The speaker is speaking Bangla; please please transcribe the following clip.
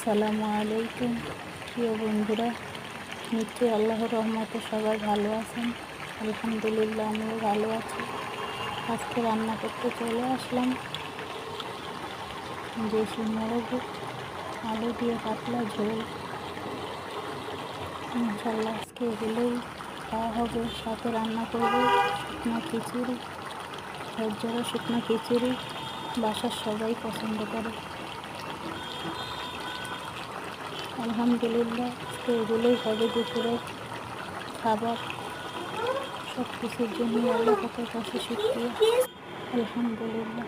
আসসালামু আলাইকুম প্রিয় বন্ধুরা, নিশ্চয়ই আল্লাহর রহমতে সবাই ভালো আছেন। আলহামদুলিল্লাহ আমিও ভালো আছি। আজকে রান্না করতে চলে আসলাম দেশি মোরগ আলু দিয়ে পাতলা ঝোল। ইনশাল্লাহ আজকে এগুলোই খাওয়া হবে। সাথে রান্না করব শুকনো খিচুড়ি, ঝরঝরা শুকনো খিচুড়ি। বাসার সবাই পছন্দ করে। আলহামদুলিল্লাহ আজকে এগুলোই হবে দুপুরের খাবার। সব কিছুর জন্য আল্লাহ পাকের কাছে শুকরিয়া। আলহামদুলিল্লাহ।